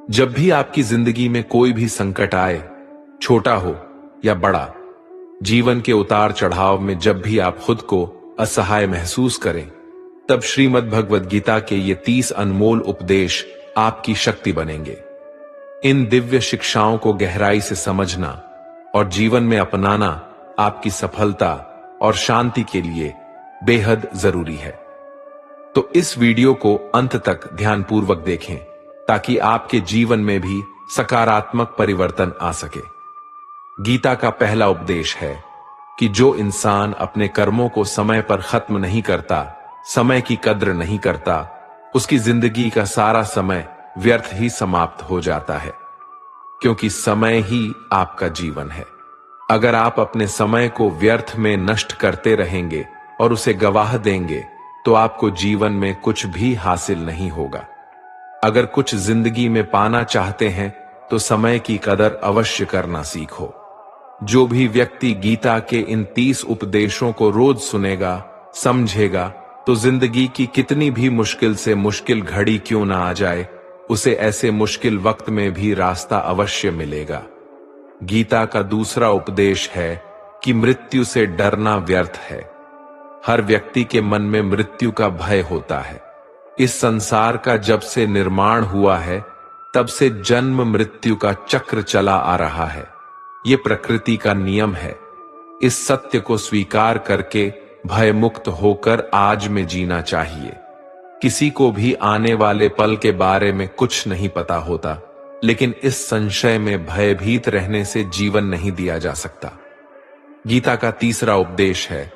जब भी आपकी जिंदगी में कोई भी संकट आए, छोटा हो या बड़ा, जीवन के उतार चढ़ाव में जब भी आप खुद को असहाय महसूस करें, तब श्रीमद् भगवद गीता के ये 30 अनमोल उपदेश आपकी शक्ति बनेंगे। इन दिव्य शिक्षाओं को गहराई से समझना और जीवन में अपनाना आपकी सफलता और शांति के लिए बेहद जरूरी है। तो इस वीडियो को अंत तक ध्यानपूर्वक देखें ताकि आपके जीवन में भी सकारात्मक परिवर्तन आ सके। गीता का पहला उपदेश है कि जो इंसान अपने कर्मों को समय पर खत्म नहीं करता, समय की कद्र नहीं करता, उसकी जिंदगी का सारा समय व्यर्थ ही समाप्त हो जाता है, क्योंकि समय ही आपका जीवन है। अगर आप अपने समय को व्यर्थ में नष्ट करते रहेंगे और उसे गवाह देंगे तो आपको जीवन में कुछ भी हासिल नहीं होगा। अगर कुछ जिंदगी में पाना चाहते हैं तो समय की कदर अवश्य करना सीखो। जो भी व्यक्ति गीता के इन 30 उपदेशों को रोज सुनेगा, समझेगा, तो जिंदगी की कितनी भी मुश्किल से मुश्किल घड़ी क्यों ना आ जाए, उसे ऐसे मुश्किल वक्त में भी रास्ता अवश्य मिलेगा। गीता का दूसरा उपदेश है कि मृत्यु से डरना व्यर्थ है। हर व्यक्ति के मन में मृत्यु का भय होता है। इस संसार का जब से निर्माण हुआ है, तब से जन्म मृत्यु का चक्र चला आ रहा है। ये प्रकृति का नियम है। इस सत्य को स्वीकार करके भयमुक्त होकर आज में जीना चाहिए। किसी को भी आने वाले पल के बारे में कुछ नहीं पता होता, लेकिन इस संशय में भयभीत रहने से जीवन नहीं दिया जा सकता। गीता का तीसरा उपदेश है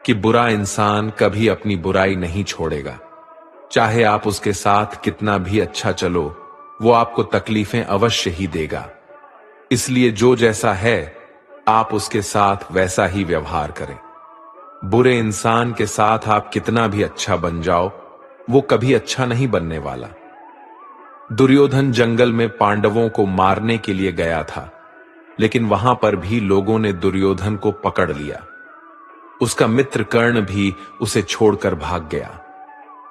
कि बुरा इंसान कभी अपनी बुराई नहीं छोड़ेगा। चाहे आप उसके साथ कितना भी अच्छा चलो, वो आपको तकलीफें अवश्य ही देगा। इसलिए जो जैसा है, आप उसके साथ वैसा ही व्यवहार करें। बुरे इंसान के साथ आप कितना भी अच्छा बन जाओ, वो कभी अच्छा नहीं बनने वाला। दुर्योधन जंगल में पांडवों को मारने के लिए गया था, लेकिन वहां पर भी लोगों ने दुर्योधन को पकड़ लिया। उसका मित्र कर्ण भी उसे छोड़कर भाग गया।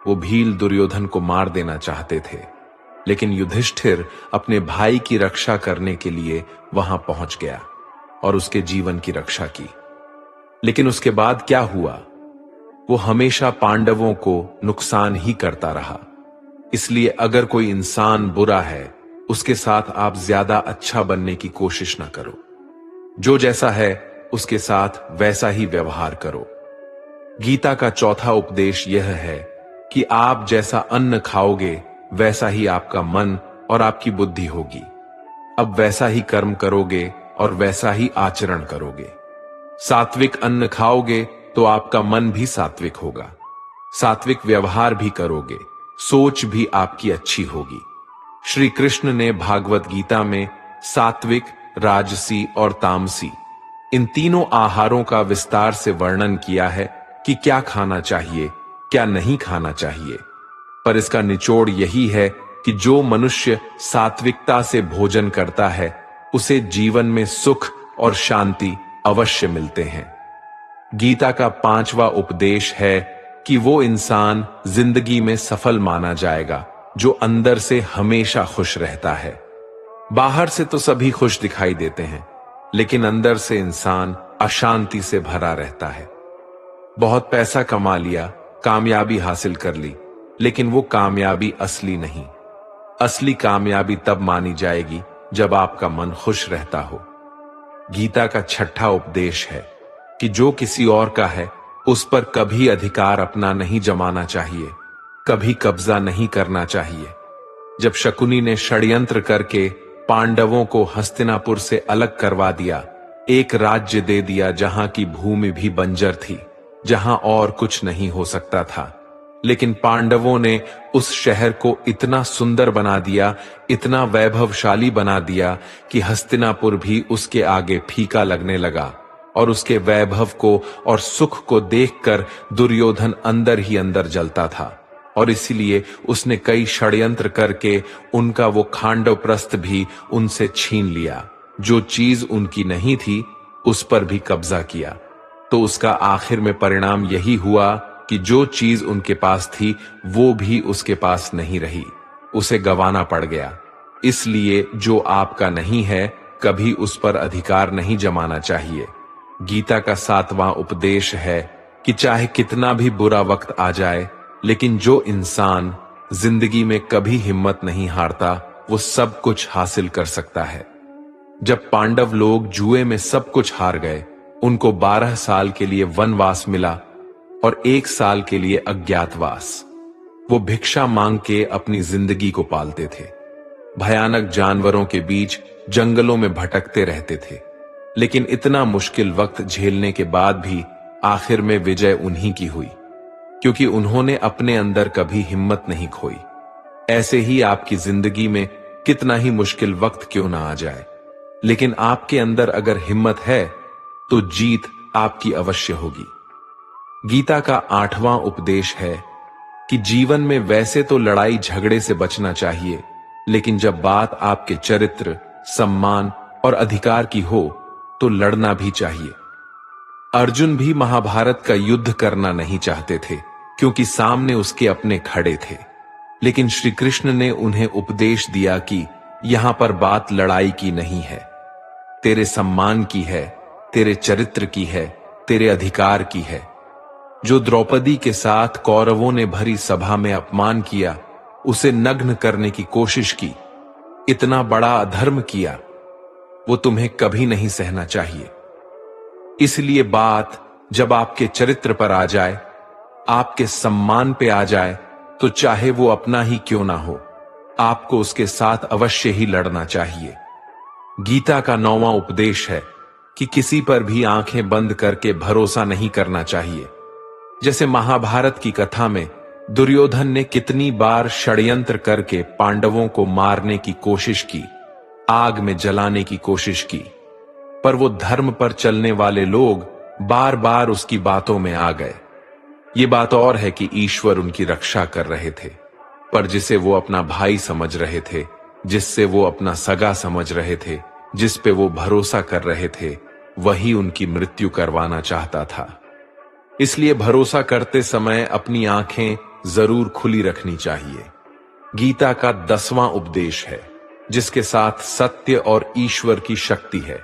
वो भील दुर्योधन को मार देना चाहते थे, लेकिन युधिष्ठिर अपने भाई की रक्षा करने के लिए वहां पहुंच गया और उसके जीवन की रक्षा की। लेकिन उसके बाद क्या हुआ? वो हमेशा पांडवों को नुकसान ही करता रहा। इसलिए अगर कोई इंसान बुरा है, उसके साथ आप ज्यादा अच्छा बनने की कोशिश ना करो। जो जैसा है, उसके साथ वैसा ही व्यवहार करो। गीता का चौथा उपदेश यह है कि आप जैसा अन्न खाओगे, वैसा ही आपका मन और आपकी बुद्धि होगी। अब वैसा ही कर्म करोगे और वैसा ही आचरण करोगे। सात्विक अन्न खाओगे तो आपका मन भी सात्विक होगा। सात्विक व्यवहार भी करोगे, सोच भी आपकी अच्छी होगी। श्री कृष्ण ने भागवत गीता में सात्विक, राजसी और तामसी इन तीनों आहारों का विस्तार से वर्णन किया है कि क्या खाना चाहिए, क्या नहीं खाना चाहिए। पर इसका निचोड़ यही है कि जो मनुष्य सात्विकता से भोजन करता है, उसे जीवन में सुख और शांति अवश्य मिलते हैं। गीता का पांचवा उपदेश है कि वो इंसान जिंदगी में सफल माना जाएगा जो अंदर से हमेशा खुश रहता है। बाहर से तो सभी खुश दिखाई देते हैं, लेकिन अंदर से इंसान अशांति से भरा रहता है। बहुत पैसा कमा लिया, कामयाबी हासिल कर ली, लेकिन वो कामयाबी असली नहीं। असली कामयाबी तब मानी जाएगी जब आपका मन खुश रहता हो। गीता का छठा उपदेश है कि जो किसी और का है, उस पर कभी अधिकार अपना नहीं जमाना चाहिए, कभी कब्जा नहीं करना चाहिए। जब शकुनी ने षड्यंत्र करके पांडवों को हस्तिनापुर से अलग करवा दिया, एक राज्य दे दिया जहां की भूमि भी बंजर थी, जहां और कुछ नहीं हो सकता था, लेकिन पांडवों ने उस शहर को इतना सुंदर बना दिया, इतना वैभवशाली बना दिया कि हस्तिनापुर भी उसके आगे फीका लगने लगा। और उसके वैभव को और सुख को देखकर दुर्योधन अंदर ही अंदर जलता था, और इसीलिए उसने कई षड्यंत्र करके उनका वो खांडवप्रस्थ भी उनसे छीन लिया। जो चीज उनकी नहीं थी, उस पर भी कब्जा किया। तो उसका आखिर में परिणाम यही हुआ कि जो चीज उनके पास थी, वो भी उसके पास नहीं रही, उसे गंवाना पड़ गया। इसलिए जो आपका नहीं है कभी उस पर अधिकार नहीं जमाना चाहिए। गीता का 7वां उपदेश है कि चाहे कितना भी बुरा वक्त आ जाए, लेकिन जो इंसान जिंदगी में कभी हिम्मत नहीं हारता वो सब कुछ हासिल कर सकता है। जब पांडव लोग जुए में सब कुछ हार गए, उनको 12 साल के लिए वनवास मिला और 1 साल के लिए अज्ञातवास। वो भिक्षा मांग के अपनी जिंदगी को पालते थे। भयानक जानवरों के बीच जंगलों में भटकते रहते थे, लेकिन इतना मुश्किल वक्त झेलने के बाद भी आखिर में विजय उन्हीं की हुई, क्योंकि उन्होंने अपने अंदर कभी हिम्मत नहीं खोई। ऐसे ही आपकी जिंदगी में कितना ही मुश्किल वक्त क्यों ना आ जाए, लेकिन आपके अंदर अगर हिम्मत है तो जीत आपकी अवश्य होगी। गीता का 8वां उपदेश है कि जीवन में वैसे तो लड़ाई झगड़े से बचना चाहिए, लेकिन जब बात आपके चरित्र, सम्मान और अधिकार की हो तो लड़ना भी चाहिए। अर्जुन भी महाभारत का युद्ध करना नहीं चाहते थे, क्योंकि सामने उसके अपने खड़े थे, लेकिन श्री कृष्ण ने उन्हें उपदेश दिया कि यहां पर बात लड़ाई की नहीं है, तेरे सम्मान की है, तेरे चरित्र की है, तेरे अधिकार की है। जो द्रौपदी के साथ कौरवों ने भरी सभा में अपमान किया, उसे नग्न करने की कोशिश की, इतना बड़ा अधर्म किया, वो तुम्हें कभी नहीं सहना चाहिए। इसलिए बात जब आपके चरित्र पर आ जाए, आपके सम्मान पे आ जाए, तो चाहे वो अपना ही क्यों ना हो, आपको उसके साथ अवश्य ही लड़ना चाहिए। गीता का 9वां उपदेश है कि किसी पर भी आंखें बंद करके भरोसा नहीं करना चाहिए। जैसे महाभारत की कथा में दुर्योधन ने कितनी बार षड्यंत्र करके पांडवों को मारने की कोशिश की, आग में जलाने की कोशिश की, पर वो धर्म पर चलने वाले लोग बार बार उसकी बातों में आ गए। ये बात और है कि ईश्वर उनकी रक्षा कर रहे थे, पर जिसे वो अपना भाई समझ रहे थे, जिससे वो अपना सगा समझ रहे थे, जिस पे वो भरोसा कर रहे थे, वही उनकी मृत्यु करवाना चाहता था। इसलिए भरोसा करते समय अपनी आंखें जरूर खुली रखनी चाहिए। गीता का 10वां उपदेश है, जिसके साथ सत्य और ईश्वर की शक्ति है।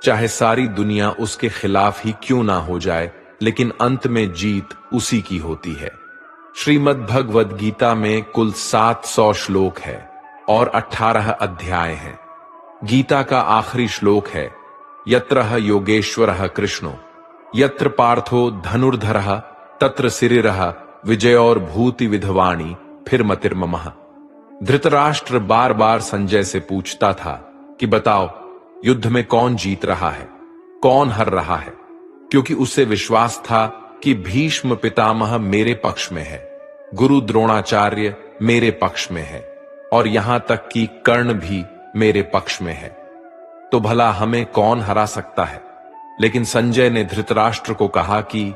चाहे सारी दुनिया उसके खिलाफ ही क्यों ना हो जाए, लेकिन अंत में जीत उसी की होती है। श्रीमद् भगवद गीता में कुल 700 श्लोक है और 18 अध्याय हैं। गीता का आखिरी श्लोक है, यत्रः योगेश्वरः कृष्णो यत्र पार्थो धनुर्धरः तत्र सिरिरः विजयोर भूति विधवाणी फिर मतिर्ममः। धृतराष्ट्र बार बार संजय से पूछता था कि बताओ युद्ध में कौन जीत रहा है, कौन हार रहा है, क्योंकि उसे विश्वास था कि भीष्म पितामह मेरे पक्ष में है, गुरु द्रोणाचार्य मेरे पक्ष में है और यहां तक कि कर्ण भी मेरे पक्ष में है, तो भला हमें कौन हरा सकता है। लेकिन संजय ने धृतराष्ट्र को कहा कि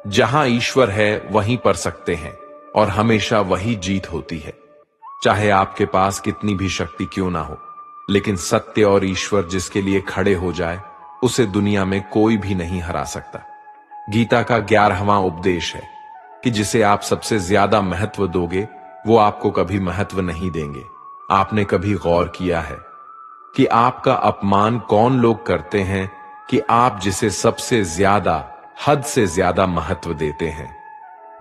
जहां ईश्वर है वहीं पर सकते हैं और हमेशा वही जीत होती है। चाहे आपके पास कितनी भी शक्ति क्यों ना हो, लेकिन सत्य और ईश्वर जिसके लिए खड़े हो जाए, उसे दुनिया में कोई भी नहीं हरा सकता। गीता का 11वां उपदेश है कि जिसे आप सबसे ज्यादा महत्व दोगे, वो आपको कभी महत्व नहीं देंगे। आपने कभी गौर किया है कि आपका अपमान कौन लोग करते हैं कि आप जिसे सबसे ज्यादा, हद से ज्यादा महत्व देते हैं।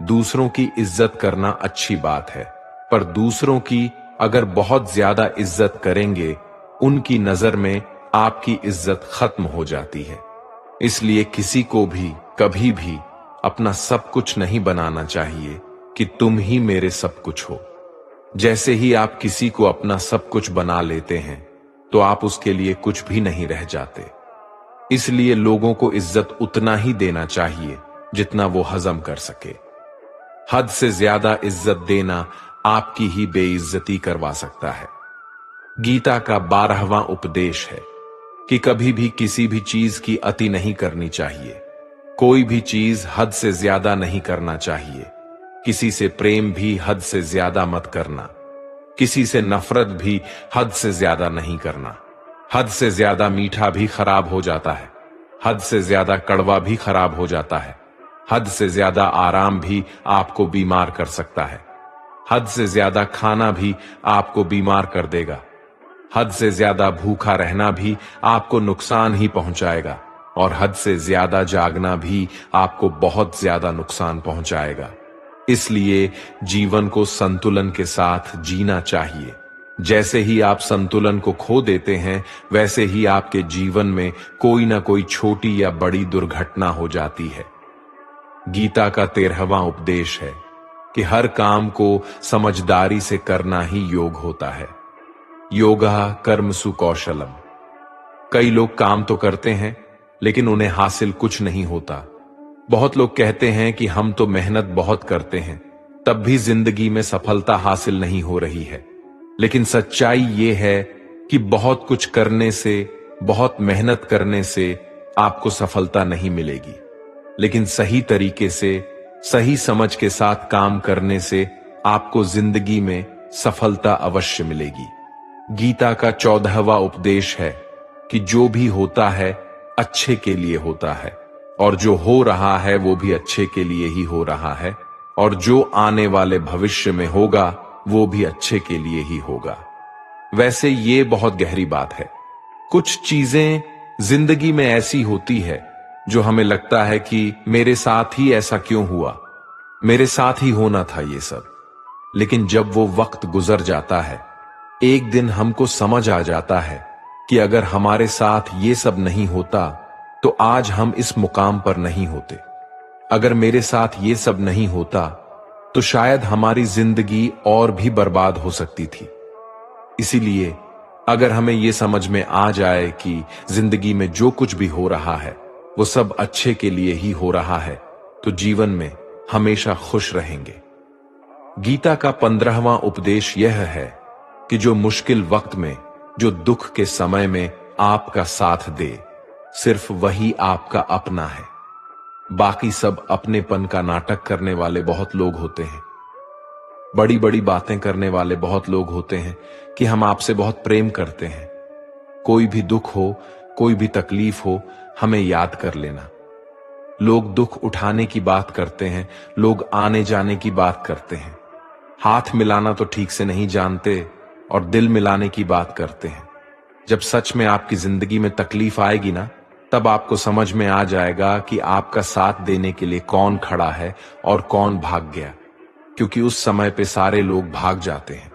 दूसरों की इज्जत करना अच्छी बात है, पर दूसरों की अगर बहुत ज्यादा इज्जत करेंगे, उनकी नजर में आपकी इज्जत खत्म हो जाती है। इसलिए किसी को भी कभी भी अपना सब कुछ नहीं बनाना चाहिए कि तुम ही मेरे सब कुछ हो। जैसे ही आप किसी को अपना सब कुछ बना लेते हैं, तो आप उसके लिए कुछ भी नहीं रह जाते। इसलिए लोगों को इज्जत उतना ही देना चाहिए जितना वो हजम कर सके। हद से ज्यादा इज्जत देना आपकी ही बेइज्जती करवा सकता है। गीता का 12वां उपदेश है कि कभी भी किसी भी चीज की अति नहीं करनी चाहिए। कोई भी चीज हद से ज्यादा नहीं करना चाहिए। किसी से प्रेम भी हद से ज्यादा मत करना। किसी से नफरत भी हद से ज्यादा नहीं करना। हद से ज्यादा मीठा भी खराब हो जाता है, हद से ज्यादा कड़वा भी खराब हो जाता है, हद से ज्यादा आराम भी आपको बीमार कर सकता है, हद से ज्यादा खाना भी आपको बीमार कर देगा, हद से ज्यादा भूखा रहना भी आपको नुकसान ही पहुंचाएगा और हद से ज्यादा जागना भी आपको बहुत ज्यादा नुकसान पहुंचाएगा। इसलिए जीवन को संतुलन के साथ जीना चाहिए। जैसे ही आप संतुलन को खो देते हैं, वैसे ही आपके जीवन में कोई ना कोई छोटी या बड़ी दुर्घटना हो जाती है। गीता का 13वां उपदेश है कि हर काम को समझदारी से करना ही योग होता है। योगा कर्मसु कौशलम। कई लोग काम तो करते हैं लेकिन उन्हें हासिल कुछ नहीं होता। बहुत लोग कहते हैं कि हम तो मेहनत बहुत करते हैं, तब भी जिंदगी में सफलता हासिल नहीं हो रही है। लेकिन सच्चाई ये है कि बहुत कुछ करने से, बहुत मेहनत करने से आपको सफलता नहीं मिलेगी, लेकिन सही तरीके से, सही समझ के साथ काम करने से आपको जिंदगी में सफलता अवश्य मिलेगी। गीता का 14वां उपदेश है कि जो भी होता है अच्छे के लिए होता है, और जो हो रहा है वो भी अच्छे के लिए ही हो रहा है, और जो आने वाले भविष्य में होगा वो भी अच्छे के लिए ही होगा। वैसे ये बहुत गहरी बात है। कुछ चीजें जिंदगी में ऐसी होती है जो हमें लगता है कि मेरे साथ ही ऐसा क्यों हुआ, मेरे साथ ही होना था ये सब। लेकिन जब वो वक्त गुजर जाता है, एक दिन हमको समझ आ जाता है कि अगर हमारे साथ ये सब नहीं होता तो आज हम इस मुकाम पर नहीं होते। अगर मेरे साथ ये सब नहीं होता तो शायद हमारी जिंदगी और भी बर्बाद हो सकती थी। इसीलिए अगर हमें ये समझ में आ जाए कि जिंदगी में जो कुछ भी हो रहा है वो सब अच्छे के लिए ही हो रहा है, तो जीवन में हमेशा खुश रहेंगे। गीता का 15वां उपदेश यह है कि जो मुश्किल वक्त में, जो दुख के समय में आपका साथ दे, सिर्फ वही आपका अपना है। बाकी सब अपनेपन का नाटक करने वाले बहुत लोग होते हैं। बड़ी बड़ी बातें करने वाले बहुत लोग होते हैं कि हम आपसे बहुत प्रेम करते हैं। कोई भी दुख हो, कोई भी तकलीफ हो, हमें याद कर लेना। लोग दुख उठाने की बात करते हैं, लोग आने जाने की बात करते हैं, हाथ मिलाना तो ठीक से नहीं जानते और दिल मिलाने की बात करते हैं। जब सच में आपकी जिंदगी में तकलीफ आएगी ना, तब आपको समझ में आ जाएगा कि आपका साथ देने के लिए कौन खड़ा है और कौन भाग गया। क्योंकि उस समय पे सारे लोग भाग जाते हैं,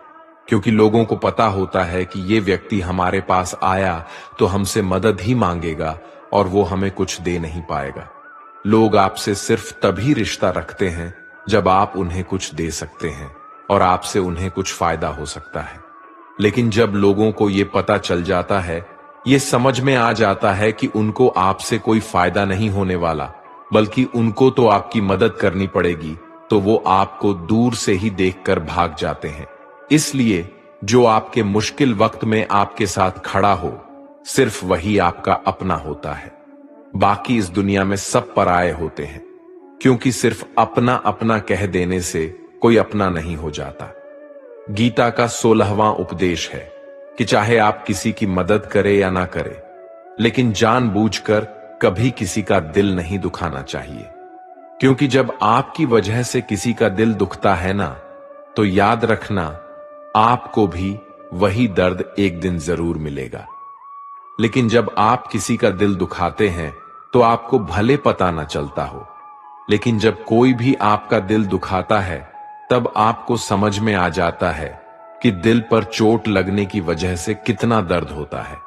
क्योंकि लोगों को पता होता है कि ये व्यक्ति हमारे पास आया तो हमसे मदद ही मांगेगा और वो हमें कुछ दे नहीं पाएगा। लोग आपसे सिर्फ तभी रिश्ता रखते हैं जब आप उन्हें कुछ दे सकते हैं और आपसे उन्हें कुछ फायदा हो सकता है। लेकिन जब लोगों को ये पता चल जाता है, ये समझ में आ जाता है कि उनको आपसे कोई फायदा नहीं होने वाला, बल्कि उनको तो आपकी मदद करनी पड़ेगी, तो वो आपको दूर से ही देखकर भाग जाते हैं। इसलिए जो आपके मुश्किल वक्त में आपके साथ खड़ा हो, सिर्फ वही आपका अपना होता है। बाकी इस दुनिया में सब पराये होते हैं, क्योंकि सिर्फ अपना अपना कह देने से कोई अपना नहीं हो जाता। गीता का 16वां उपदेश है कि चाहे आप किसी की मदद करें या ना करें, लेकिन जानबूझकर कभी किसी का दिल नहीं दुखाना चाहिए। क्योंकि जब आपकी वजह से किसी का दिल दुखता है ना, तो याद रखना आपको भी वही दर्द एक दिन जरूर मिलेगा। लेकिन जब आप किसी का दिल दुखाते हैं तो आपको भले पता ना चलता हो, लेकिन जब कोई भी आपका दिल दुखाता है तब आपको समझ में आ जाता है कि दिल पर चोट लगने की वजह से कितना दर्द होता है।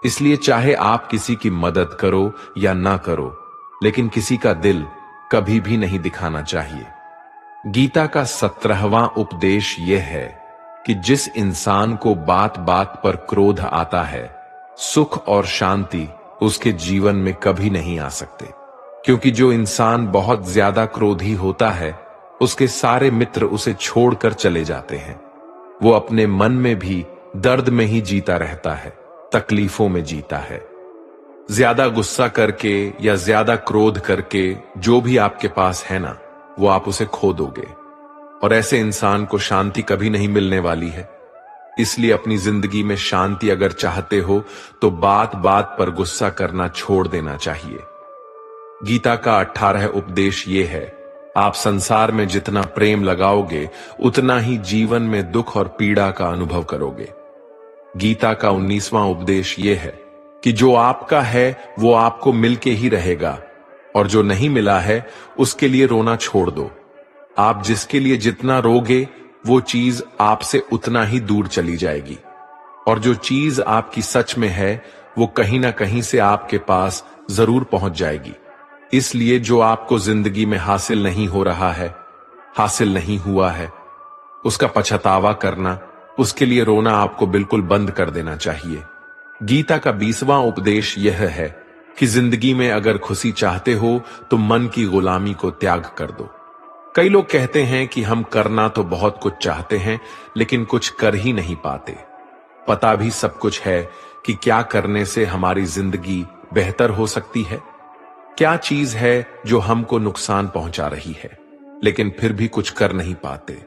इसलिए चाहे आप किसी की मदद करो या ना करो, लेकिन किसी का दिल कभी भी नहीं दिखाना चाहिए। गीता का 17वां उपदेश यह है कि जिस इंसान को बात बात पर क्रोध आता है, सुख और शांति उसके जीवन में कभी नहीं आ सकते। क्योंकि जो इंसान बहुत ज्यादा क्रोधी होता है, उसके सारे मित्र उसे छोड़कर चले जाते हैं। वो अपने मन में भी दर्द में ही जीता रहता है, तकलीफों में जीता है। ज्यादा गुस्सा करके या ज्यादा क्रोध करके जो भी आपके पास है ना, वो आप उसे खो दोगे, और ऐसे इंसान को शांति कभी नहीं मिलने वाली है। इसलिए अपनी जिंदगी में शांति अगर चाहते हो तो बात बात पर गुस्सा करना छोड़ देना चाहिए। गीता का 18 उपदेश ये है, आप संसार में जितना प्रेम लगाओगे उतना ही जीवन में दुख और पीड़ा का अनुभव करोगे। गीता का 19वां उपदेश यह है कि जो आपका है वो आपको मिलके ही रहेगा, और जो नहीं मिला है उसके लिए रोना छोड़ दो। आप जिसके लिए जितना रोगे वो चीज आपसे उतना ही दूर चली जाएगी, और जो चीज आपकी सच में है वो कहीं ना कहीं से आपके पास जरूर पहुंच जाएगी। इसलिए जो आपको जिंदगी में हासिल नहीं हो रहा है, हासिल नहीं हुआ है, उसका पछतावा करना, उसके लिए रोना आपको बिल्कुल बंद कर देना चाहिए। गीता का 20वां उपदेश यह है कि जिंदगी में अगर खुशी चाहते हो तो मन की गुलामी को त्याग कर दो। कई लोग कहते हैं कि हम करना तो बहुत कुछ चाहते हैं लेकिन कुछ कर ही नहीं पाते। पता भी सब कुछ है कि क्या करने से हमारी जिंदगी बेहतर हो सकती है, क्या चीज है जो हमको नुकसान पहुंचा रही है, लेकिन फिर भी कुछ कर नहीं पाते।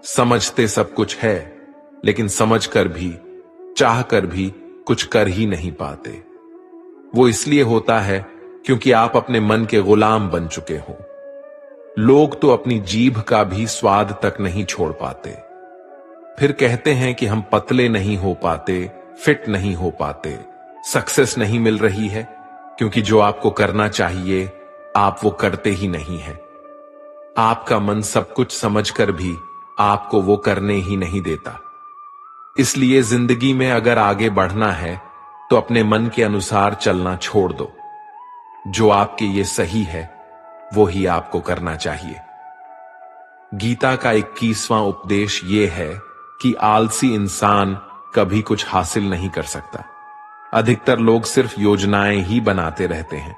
समझते सब कुछ है लेकिन समझकर भी, चाहकर भी कुछ कर ही नहीं पाते। वो इसलिए होता है क्योंकि आप अपने मन के गुलाम बन चुके हो। लोग तो अपनी जीभ का भी स्वाद तक नहीं छोड़ पाते, फिर कहते हैं कि हम पतले नहीं हो पाते, फिट नहीं हो पाते, सक्सेस नहीं मिल रही है, क्योंकि जो आपको करना चाहिए आप वो करते ही नहीं है। आपका मन सब कुछ समझकर भी आपको वो करने ही नहीं देता। इसलिए जिंदगी में अगर आगे बढ़ना है तो अपने मन के अनुसार चलना छोड़ दो। जो आपके ये सही है वो ही आपको करना चाहिए। गीता का 21वां उपदेश ये है कि आलसी इंसान कभी कुछ हासिल नहीं कर सकता। अधिकतर लोग सिर्फ योजनाएं ही बनाते रहते हैं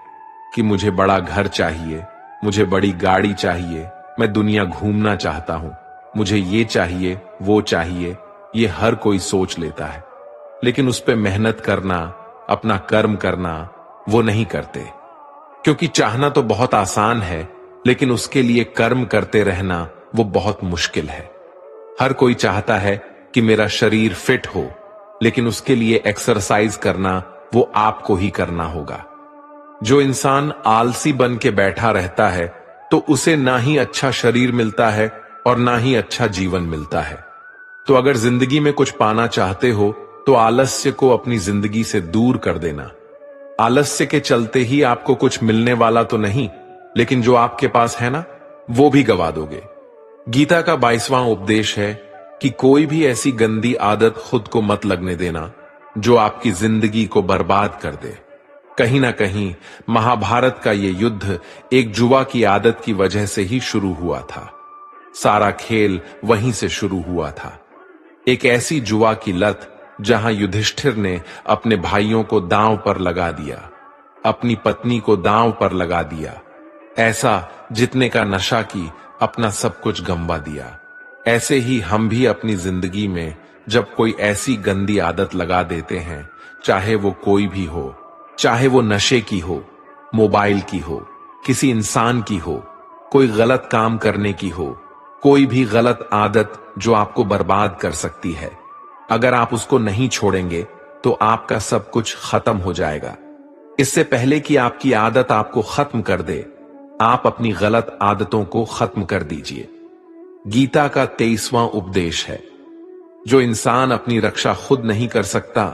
कि मुझे बड़ा घर चाहिए, मुझे बड़ी गाड़ी चाहिए, मैं दुनिया घूमना चाहता हूं, मुझे ये चाहिए, वो चाहिए। ये हर कोई सोच लेता है, लेकिन उस पे मेहनत करना, अपना कर्म करना वो नहीं करते। क्योंकि चाहना तो बहुत आसान है, लेकिन उसके लिए कर्म करते रहना वो बहुत मुश्किल है। हर कोई चाहता है कि मेरा शरीर फिट हो, लेकिन उसके लिए एक्सरसाइज करना वो आपको ही करना होगा। जो इंसान आलसी बन के बैठा रहता है तो उसे ना ही अच्छा शरीर मिलता है और ना ही अच्छा जीवन मिलता है। तो अगर जिंदगी में कुछ पाना चाहते हो तो आलस्य को अपनी जिंदगी से दूर कर देना। आलस्य के चलते ही आपको कुछ मिलने वाला तो नहीं, लेकिन जो आपके पास है ना वो भी गवा दोगे। गीता का 22वां उपदेश है कि कोई भी ऐसी गंदी आदत खुद को मत लगने देना जो आपकी जिंदगी को बर्बाद कर दे। कहीं ना कहीं महाभारत का ये युद्ध एक जुआ की आदत की वजह से ही शुरू हुआ था। सारा खेल वहीं से शुरू हुआ था। एक ऐसी जुआ की लत जहां युधिष्ठिर ने अपने भाइयों को दांव पर लगा दिया, अपनी पत्नी को दांव पर लगा दिया, ऐसा जितने का नशा की अपना सब कुछ गंवा दिया। ऐसे ही हम भी अपनी जिंदगी में जब कोई ऐसी गंदी आदत लगा देते हैं, चाहे वो कोई भी हो, चाहे वो नशे की हो, मोबाइल की हो, किसी इंसान की हो, कोई गलत काम करने की हो, कोई भी गलत आदत जो आपको बर्बाद कर सकती है, अगर आप उसको नहीं छोड़ेंगे तो आपका सब कुछ खत्म हो जाएगा। इससे पहले कि आपकी आदत आपको खत्म कर दे, आप अपनी गलत आदतों को खत्म कर दीजिए। गीता का 23वां उपदेश है, जो इंसान अपनी रक्षा खुद नहीं कर सकता,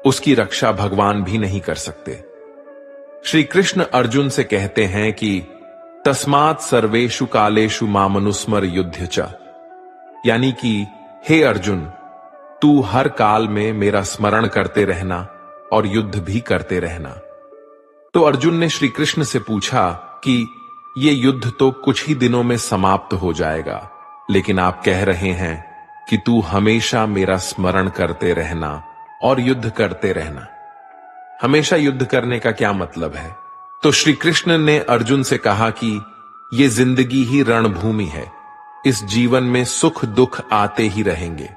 उसकी रक्षा भगवान भी नहीं कर सकते। श्री कृष्ण अर्जुन से कहते हैं कि तस्मात् सर्वेषु कालेषु मामनुस्मर युद्ध च, यानी कि हे अर्जुन, तू हर काल में मेरा स्मरण करते रहना और युद्ध भी करते रहना। तो अर्जुन ने श्री कृष्ण से पूछा कि ये युद्ध तो कुछ ही दिनों में समाप्त हो जाएगा, लेकिन आप कह रहे हैं कि तू हमेशा मेरा स्मरण करते रहना और युद्ध करते रहना। हमेशा युद्ध करने का क्या मतलब है? तो श्री कृष्ण ने अर्जुन से कहा कि ये जिंदगी ही रणभूमि है, इस जीवन में सुख दुख आते ही रहेंगे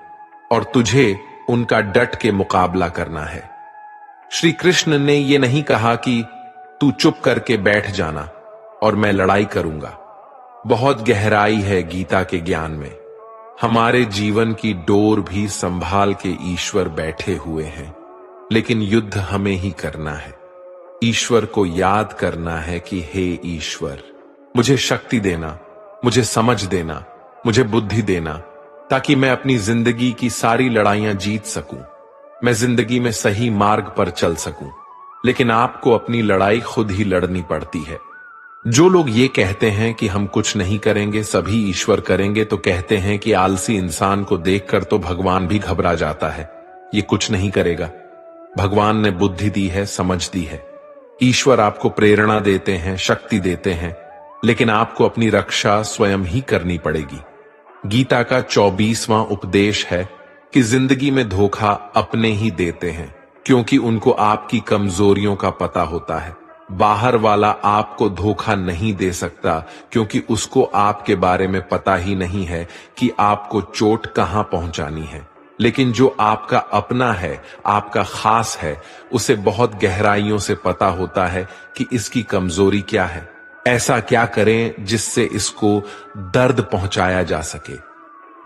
और तुझे उनका डट के मुकाबला करना है। श्री कृष्ण ने यह नहीं कहा कि तू चुप करके बैठ जाना और मैं लड़ाई करूंगा। बहुत गहराई है गीता के ज्ञान में। हमारे जीवन की डोर भी संभाल के ईश्वर बैठे हुए हैं, लेकिन युद्ध हमें ही करना है। ईश्वर को याद करना है कि हे ईश्वर, मुझे शक्ति देना, मुझे समझ देना, मुझे बुद्धि देना, ताकि मैं अपनी जिंदगी की सारी लड़ाइयां जीत सकूं। मैं जिंदगी में सही मार्ग पर चल सकूं। लेकिन आपको अपनी लड़ाई खुद ही लड़नी पड़ती है। जो लोग ये कहते हैं कि हम कुछ नहीं करेंगे, सभी ईश्वर करेंगे, तो कहते हैं कि आलसी इंसान को देखकर तो भगवान भी घबरा जाता है, ये कुछ नहीं करेगा। भगवान ने बुद्धि दी है, समझ दी है। ईश्वर आपको प्रेरणा देते हैं, शक्ति देते हैं, लेकिन आपको अपनी रक्षा स्वयं ही करनी पड़ेगी। गीता का 24वां उपदेश है कि जिंदगी में धोखा अपने ही देते हैं, क्योंकि उनको आपकी कमजोरियों का पता होता है। बाहर वाला आपको धोखा नहीं दे सकता, क्योंकि उसको आपके बारे में पता ही नहीं है कि आपको चोट कहां पहुंचानी है। लेकिन जो आपका अपना है, आपका खास है, उसे बहुत गहराइयों से पता होता है कि इसकी कमजोरी क्या है। ऐसा क्या करें जिससे इसको दर्द पहुंचाया जा सके,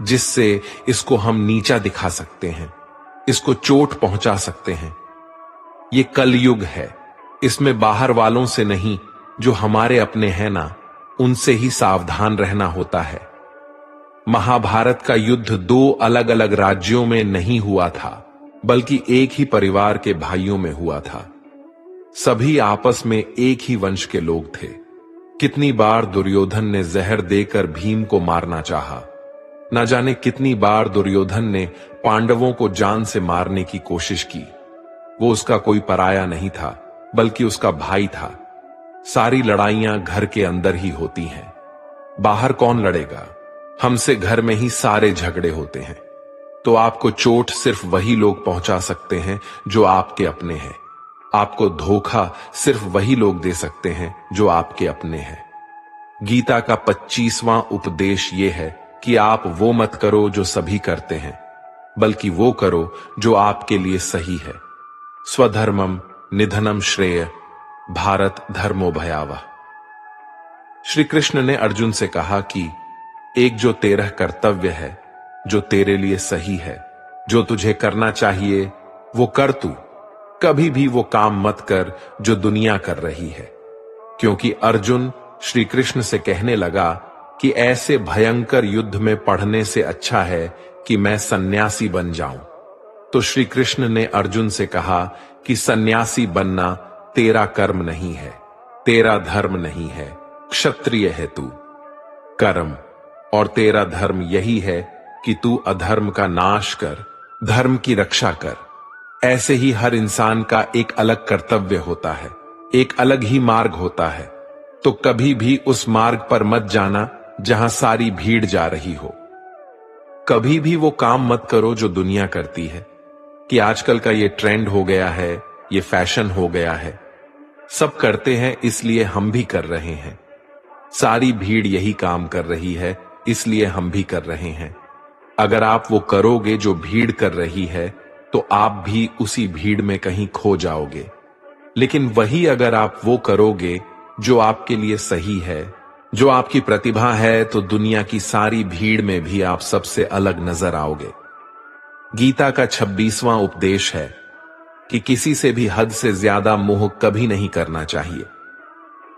जिससे इसको हम नीचा दिखा सकते हैं, इसको चोट पहुंचा सकते हैं। ये कलयुग है, इसमें बाहर वालों से नहीं, जो हमारे अपने हैं ना, उनसे ही सावधान रहना होता है। महाभारत का युद्ध 2 अलग अलग राज्यों में नहीं हुआ था, बल्कि एक ही परिवार के भाइयों में हुआ था। सभी आपस में एक ही वंश के लोग थे। कितनी बार दुर्योधन ने जहर देकर भीम को मारना चाहा। न जाने कितनी बार दुर्योधन ने पांडवों को जान से मारने की कोशिश की। वो उसका कोई पराया नहीं था, बल्कि उसका भाई था। सारी लड़ाइयां घर के अंदर ही होती हैं, बाहर कौन लड़ेगा? हमसे घर में ही सारे झगड़े होते हैं। तो आपको चोट सिर्फ वही लोग पहुंचा सकते हैं जो आपके अपने हैं। आपको धोखा सिर्फ वही लोग दे सकते हैं जो आपके अपने हैं। गीता का 25वां उपदेश यह है कि आप वो मत करो जो सभी करते हैं, बल्कि वो करो जो आपके लिए सही है। स्वधर्मम निधनम श्रेय, भारत धर्मो भयावह। श्री कृष्ण ने अर्जुन से कहा कि एक जो तेरा कर्तव्य है, जो तेरे लिए सही है, जो तुझे करना चाहिए वो कर तू। कभी भी वो काम मत कर जो दुनिया कर रही है। क्योंकि अर्जुन श्री कृष्ण से कहने लगा कि ऐसे भयंकर युद्ध में पढ़ने से अच्छा है कि मैं सन्यासी बन जाऊं। तो श्री कृष्ण ने अर्जुन से कहा कि सन्यासी बनना तेरा कर्म नहीं है, तेरा धर्म नहीं है, क्षत्रिय है तू। कर्म और तेरा धर्म यही है कि तू अधर्म का नाश कर, धर्म की रक्षा कर। ऐसे ही हर इंसान का एक अलग कर्तव्य होता है, एक अलग ही मार्ग होता है। तो कभी भी उस मार्ग पर मत जाना जहां सारी भीड़ जा रही हो। कभी भी वो काम मत करो जो दुनिया करती है, कि आजकल का ये ट्रेंड हो गया है, ये फैशन हो गया है। सब करते हैं इसलिए हम भी कर रहे हैं। सारी भीड़ यही काम कर रही है, इसलिए हम भी कर रहे हैं। अगर आप वो करोगे जो भीड़ कर रही है, तो आप भी उसी भीड़ में कहीं खो जाओगे। लेकिन वही अगर आप वो करोगे जो आपके लिए सही है, जो आपकी प्रतिभा है, तो दुनिया की सारी भीड़ में भी आप सबसे अलग नजर आओगे। गीता का 26वां उपदेश है कि किसी से भी हद से ज्यादा मोह कभी नहीं करना चाहिए।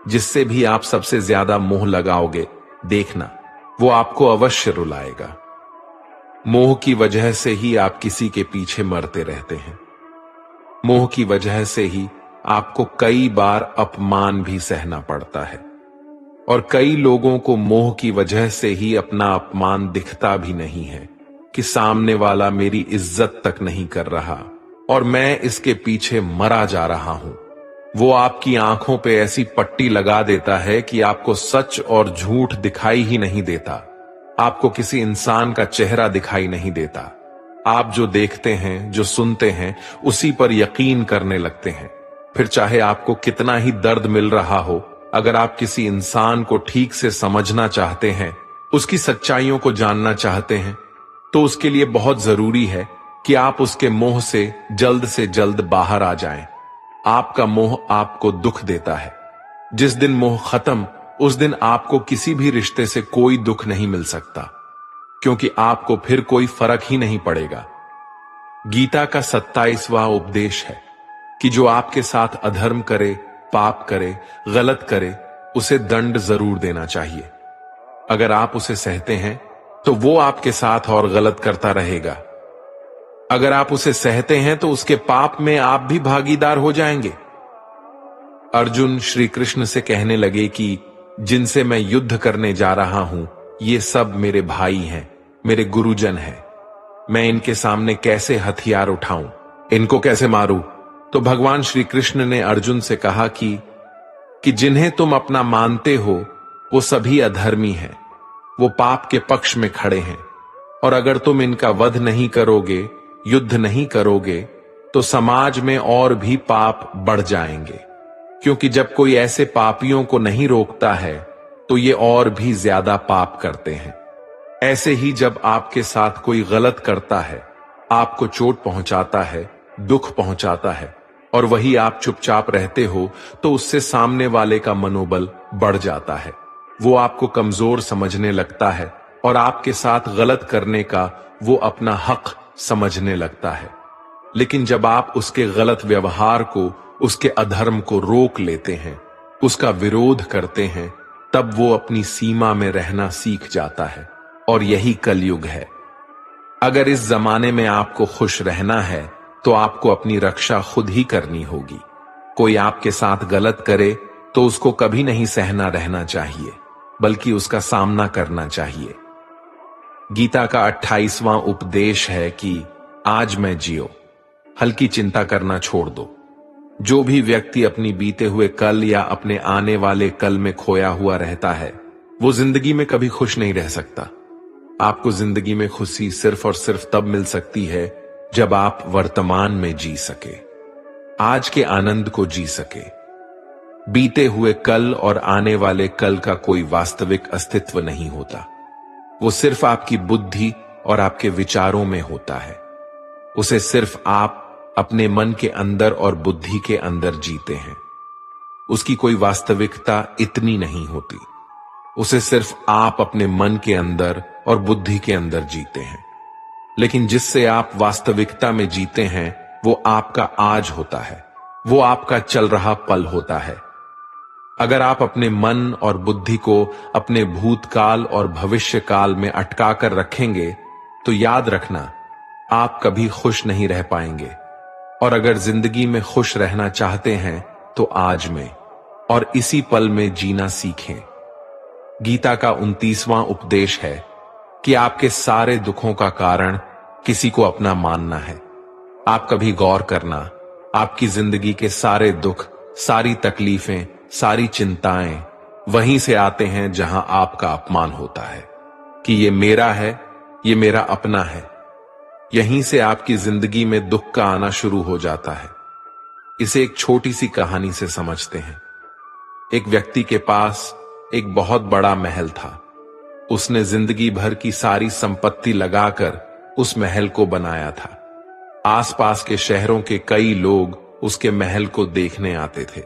जिससे भी आप सबसे ज्यादा मोह लगाओगे, देखना वो आपको अवश्य रुलाएगा। मोह की वजह से ही आप किसी के पीछे मरते रहते हैं। मोह की वजह से ही आपको कई बार अपमान भी सहना पड़ता है, और कई लोगों को मोह की वजह से ही अपना अपमान दिखता भी नहीं है कि सामने वाला मेरी इज्जत तक नहीं कर रहा और मैं इसके पीछे मरा जा रहा हूं। वो आपकी आंखों पे ऐसी पट्टी लगा देता है कि आपको सच और झूठ दिखाई ही नहीं देता। आपको किसी इंसान का चेहरा दिखाई नहीं देता। आप जो देखते हैं, जो सुनते हैं, उसी पर यकीन करने लगते हैं। फिर चाहे आपको कितना ही दर्द मिल रहा हो, अगर आप किसी इंसान को ठीक से समझना चाहते हैं, उसकी सच्चाइयों को जानना चाहते हैं, तो उसके लिए बहुत जरूरी है कि आप उसके मोह से जल्द बाहर आ जाएं। आपका मोह आपको दुख देता है। जिस दिन मोह खत्म, उस दिन आपको किसी भी रिश्ते से कोई दुख नहीं मिल सकता, क्योंकि आपको फिर कोई फर्क ही नहीं पड़ेगा। गीता का 27वां उपदेश है कि जो आपके साथ अधर्म करे, पाप करे, गलत करे, उसे दंड जरूर देना चाहिए। अगर आप उसे सहते हैं तो वो आपके साथ और गलत करता रहेगा। अगर आप उसे सहते हैं तो उसके पाप में आप भी भागीदार हो जाएंगे। अर्जुन श्री कृष्ण से कहने लगे कि जिनसे मैं युद्ध करने जा रहा हूं, ये सब मेरे भाई हैं, मेरे गुरुजन हैं। मैं इनके सामने कैसे हथियार उठाऊं, इनको कैसे मारूं? तो भगवान श्री कृष्ण ने अर्जुन से कहा कि जिन्हें तुम अपना मानते हो वो सभी अधर्मी हैं, वो पाप के पक्ष में खड़े हैं, और अगर तुम इनका वध नहीं करोगे, युद्ध नहीं करोगे, तो समाज में और भी पाप बढ़ जाएंगे। क्योंकि जब कोई ऐसे पापियों को नहीं रोकता है तो ये और भी ज्यादा पाप करते हैं। ऐसे ही जब आपके साथ कोई गलत करता है, आपको चोट पहुंचाता है, दुख पहुंचाता है, और वही आप चुपचाप रहते हो, तो उससे सामने वाले का मनोबल बढ़ जाता है। वो आपको कमजोर समझने लगता है और आपके साथ गलत करने का वो अपना हक समझने लगता है। लेकिन जब आप उसके गलत व्यवहार को, उसके अधर्म को रोक लेते हैं, उसका विरोध करते हैं, तब वो अपनी सीमा में रहना सीख जाता है। और यही कलयुग है। अगर इस जमाने में आपको खुश रहना है तो आपको अपनी रक्षा खुद ही करनी होगी। कोई आपके साथ गलत करे तो उसको कभी नहीं सहना रहना चाहिए, बल्कि उसका सामना करना चाहिए। गीता का 28वां उपदेश है कि आज मैं जियो, हल्की चिंता करना छोड़ दो। जो भी व्यक्ति अपनी बीते हुए कल या अपने आने वाले कल में खोया हुआ रहता है, वो जिंदगी में कभी खुश नहीं रह सकता। आपको जिंदगी में खुशी सिर्फ और सिर्फ तब मिल सकती है जब आप वर्तमान में जी सके, आज के आनंद को जी सके। बीते हुए कल और आने वाले कल का कोई वास्तविक अस्तित्व नहीं होता। वो सिर्फ आपकी बुद्धि और आपके विचारों में होता है। उसे सिर्फ आप अपने मन के अंदर और बुद्धि के अंदर जीते हैं। उसकी कोई वास्तविकता इतनी नहीं होती। उसे सिर्फ आप अपने मन के अंदर और बुद्धि के अंदर जीते हैं। लेकिन जिससे आप वास्तविकता में जीते हैं, वो आपका आज होता है, वो आपका चल रहा पल होता है। अगर आप अपने मन और बुद्धि को अपने भूतकाल और भविष्य काल में अटका कर रखेंगे, तो याद रखना, आप कभी खुश नहीं रह पाएंगे। और अगर जिंदगी में खुश रहना चाहते हैं तो आज में और इसी पल में जीना सीखें। गीता का 29वां उपदेश है कि आपके सारे दुखों का कारण किसी को अपना मानना है। आप कभी गौर करना, आपकी जिंदगी के सारे दुख, सारी तकलीफें, सारी चिंताएं वहीं से आते हैं जहां आपका अपमान होता है कि ये मेरा है, ये मेरा अपना है। यहीं से आपकी जिंदगी में दुख का आना शुरू हो जाता है। इसे एक छोटी सी कहानी से समझते हैं। एक व्यक्ति के पास एक बहुत बड़ा महल था। उसने जिंदगी भर की सारी संपत्ति लगाकर उस महल को बनाया था। आसपास के शहरों के कई लोग उसके महल को देखने आते थे।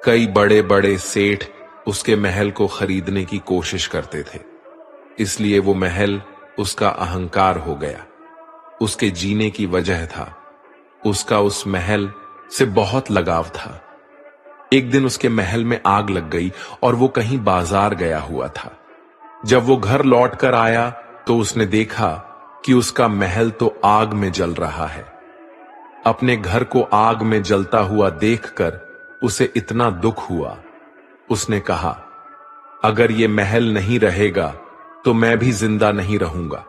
कई बड़े बड़े सेठ उसके महल को खरीदने की कोशिश करते थे। इसलिए वो महल उसका अहंकार हो गया। उसके जीने की वजह था, उसका उस महल से बहुत लगाव था। एक दिन उसके महल में आग लग गई और वो कहीं बाजार गया हुआ था। जब वो घर लौट कर आया तो उसने देखा कि उसका महल तो आग में जल रहा है। अपने घर को आग में जलता हुआ देखकर उसे इतना दुख हुआ। उसने कहा, अगर ये महल नहीं रहेगा तो मैं भी जिंदा नहीं रहूंगा।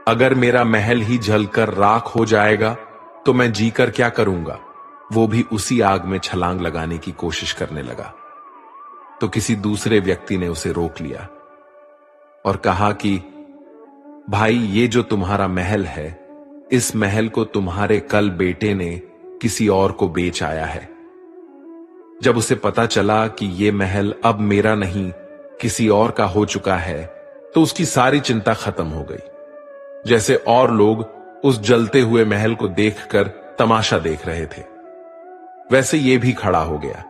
अगर मेरा महल ही जलकर राख हो जाएगा तो मैं जीकर क्या करूंगा। वो भी उसी आग में छलांग लगाने की कोशिश करने लगा। तो किसी दूसरे व्यक्ति ने उसे रोक लिया और कहा कि भाई, ये जो तुम्हारा महल है, इस महल को तुम्हारे कल बेटे ने किसी और को बेच आया है। जब उसे पता चला कि ये महल अब मेरा नहीं किसी और का हो चुका है, तो उसकी सारी चिंता खत्म हो गई। जैसे और लोग उस जलते हुए महल को देखकर तमाशा देख रहे थे, वैसे ये भी खड़ा हो गया।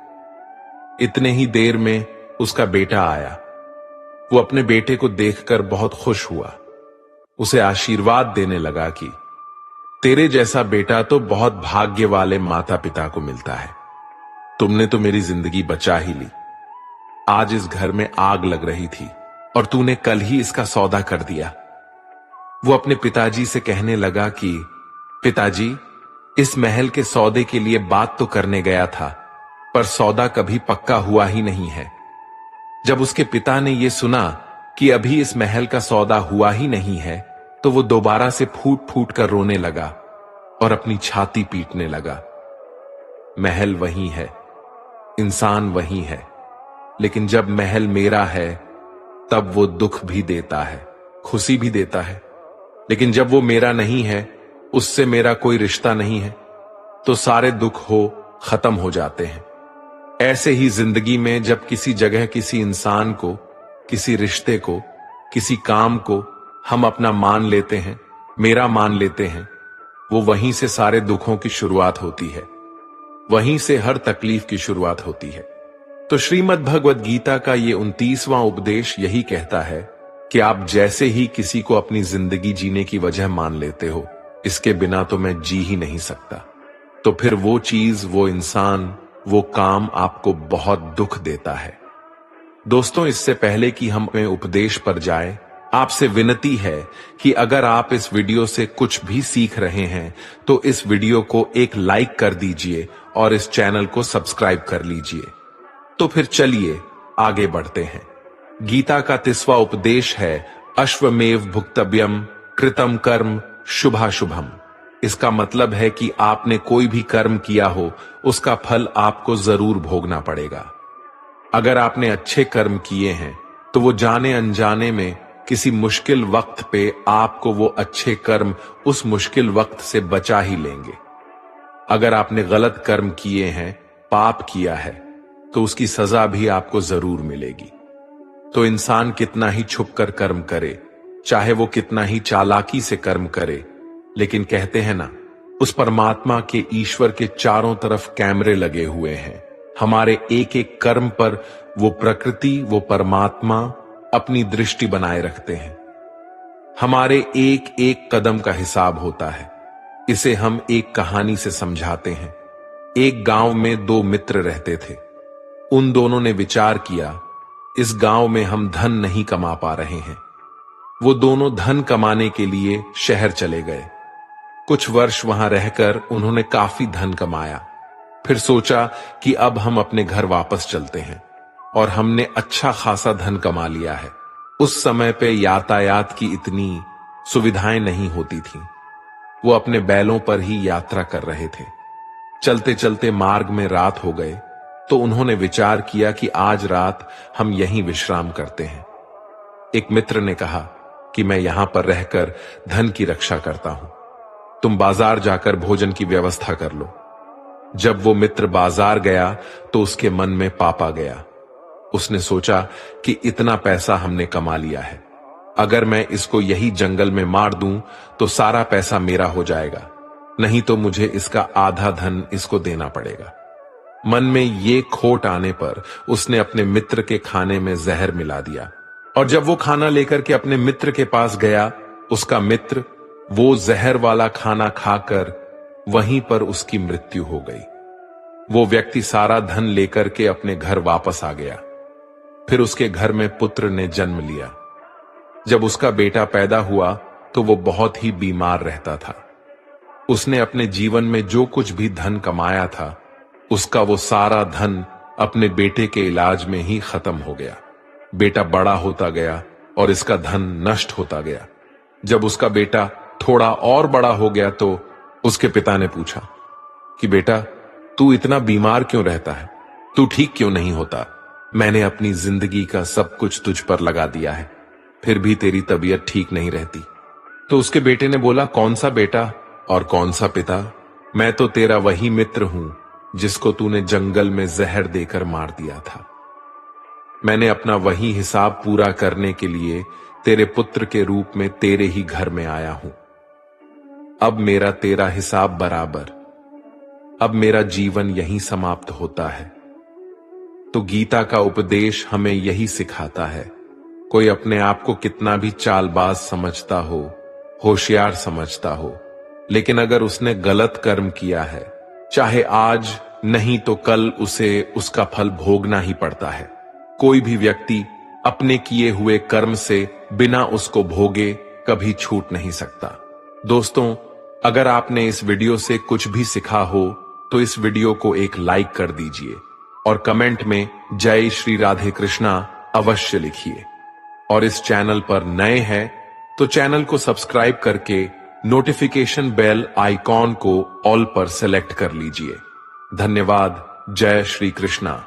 इतने ही देर में उसका बेटा आया। वो अपने बेटे को देखकर बहुत खुश हुआ। उसे आशीर्वाद देने लगा कि तेरे जैसा बेटा तो बहुत भाग्य वाले माता पिता को मिलता है। तुमने तो मेरी जिंदगी बचा ही ली। आज इस घर में आग लग रही थी और तूने कल ही इसका सौदा कर दिया। वो अपने पिताजी से कहने लगा कि पिताजी, इस महल के सौदे के लिए बात तो करने गया था, पर सौदा कभी पक्का हुआ ही नहीं है। जब उसके पिता ने यह सुना कि अभी इस महल का सौदा हुआ ही नहीं है, तो वो दोबारा से फूट फूट कर रोने लगा और अपनी छाती पीटने लगा। महल वही है, इंसान वही है, लेकिन जब महल मेरा है तब वो दुख भी देता है, खुशी भी देता है। लेकिन जब वो मेरा नहीं है, उससे मेरा कोई रिश्ता नहीं है, तो सारे दुख खत्म हो जाते हैं। ऐसे ही जिंदगी में जब किसी जगह किसी इंसान को, किसी रिश्ते को, किसी काम को हम अपना मान लेते हैं, मेरा मान लेते हैं, वो वहीं से सारे दुखों की शुरुआत होती है, वहीं से हर तकलीफ की शुरुआत होती है। तो श्रीमद् भगवद गीता का ये 29वां उपदेश यही कहता है कि आप जैसे ही किसी को अपनी जिंदगी जीने की वजह मान लेते हो, इसके बिना तो मैं जी ही नहीं सकता, तो फिर वो चीज, वो इंसान, वो काम आपको बहुत दुख देता है। दोस्तों, इससे पहले कि हम अपने उपदेश पर जाएं, आपसे विनती है कि अगर आप इस वीडियो से कुछ भी सीख रहे हैं तो इस वीडियो को एक लाइक कर दीजिए और इस चैनल को सब्सक्राइब कर लीजिए। तो फिर चलिए आगे बढ़ते हैं। गीता का 30वां उपदेश है अश्वमेव भुक्तव्यम कृतम कर्म शुभाशुभम। इसका मतलब है कि आपने कोई भी कर्म किया हो, उसका फल आपको जरूर भोगना पड़ेगा। अगर आपने अच्छे कर्म किए हैं तो वो जाने अनजाने में किसी मुश्किल वक्त पे आपको वो अच्छे कर्म उस मुश्किल वक्त से बचा ही लेंगे। अगर आपने गलत कर्म किए हैं, पाप किया है, तो उसकी सजा भी आपको जरूर मिलेगी। तो इंसान कितना ही छुपकर कर्म करे, चाहे वो कितना ही चालाकी से कर्म करे, लेकिन कहते हैं ना, उस परमात्मा के, ईश्वर के चारों तरफ कैमरे लगे हुए हैं। हमारे एक एक कर्म पर वो प्रकृति, वो परमात्मा अपनी दृष्टि बनाए रखते हैं। हमारे एक एक कदम का हिसाब होता है। इसे हम एक कहानी से समझाते हैं। एक गांव में दो मित्र रहते थे। उन दोनों ने विचार किया, इस गांव में हम धन नहीं कमा पा रहे हैं। वो दोनों धन कमाने के लिए शहर चले गए। कुछ वर्ष वहां रहकर उन्होंने काफी धन कमाया। फिर सोचा कि अब हम अपने घर वापस चलते हैं, और हमने अच्छा खासा धन कमा लिया है। उस समय पे यातायात की इतनी सुविधाएं नहीं होती थीं। वो अपने बैलों पर ही यात्रा कर रहे थे। चलते चलते मार्ग में रात हो गए, तो उन्होंने विचार किया कि आज रात हम यहीं विश्राम करते हैं। एक मित्र ने कहा कि मैं यहां पर रहकर धन की रक्षा करता हूं, तुम बाजार जाकर भोजन की व्यवस्था कर लो। जब वो मित्र बाजार गया तो उसके मन में पाप आ गया। उसने सोचा कि इतना पैसा हमने कमा लिया है, अगर मैं इसको यही जंगल में मार दूं तो सारा पैसा मेरा हो जाएगा, नहीं तो मुझे इसका आधा धन इसको देना पड़ेगा। मन में ये खोट आने पर उसने अपने मित्र के खाने में जहर मिला दिया, और जब वो खाना लेकर के अपने मित्र के पास गया, उसका मित्र वो जहर वाला खाना खाकर वहीं पर उसकी मृत्यु हो गई। वो व्यक्ति सारा धन लेकर के अपने घर वापस आ गया। फिर उसके घर में पुत्र ने जन्म लिया। जब उसका बेटा पैदा हुआ तो वो बहुत ही बीमार रहता था। उसने अपने जीवन में जो कुछ भी धन कमाया था, उसका वो सारा धन अपने बेटे के इलाज में ही खत्म हो गया। बेटा बड़ा होता गया और इसका धन नष्ट होता गया। जब उसका बेटा थोड़ा और बड़ा हो गया तो उसके पिता ने पूछा कि बेटा, तू इतना बीमार क्यों रहता है? तू ठीक क्यों नहीं होता? मैंने अपनी जिंदगी का सब कुछ तुझ पर लगा दिया है, फिर भी तेरी तबीयत ठीक नहीं रहती। तो उसके बेटे ने बोला, कौन सा बेटा और कौन सा पिता? मैं तो तेरा वही मित्र हूं जिसको तूने जंगल में जहर देकर मार दिया था। मैंने अपना वही हिसाब पूरा करने के लिए तेरे पुत्र के रूप में तेरे ही घर में आया हूं। अब मेरा तेरा हिसाब बराबर। अब मेरा जीवन यहीं समाप्त होता है। तो गीता का उपदेश हमें यही सिखाता है, कोई अपने आप को कितना भी चालबाज समझता हो, होशियार समझता हो, लेकिन अगर उसने गलत कर्म किया है, चाहे आज नहीं तो कल उसे उसका फल भोगना ही पड़ता है। कोई भी व्यक्ति अपने किए हुए कर्म से बिना उसको भोगे कभी छूट नहीं सकता। दोस्तों, अगर आपने इस वीडियो से कुछ भी सीखा हो तो इस वीडियो को एक लाइक कर दीजिए और कमेंट में जय श्री राधे कृष्णा अवश्य लिखिए। और इस चैनल पर नए हैं तो चैनल को सब्सक्राइब करके नोटिफिकेशन बेल आइकॉन को ऑल पर सेलेक्ट कर लीजिए। धन्यवाद। जय श्री कृष्णा।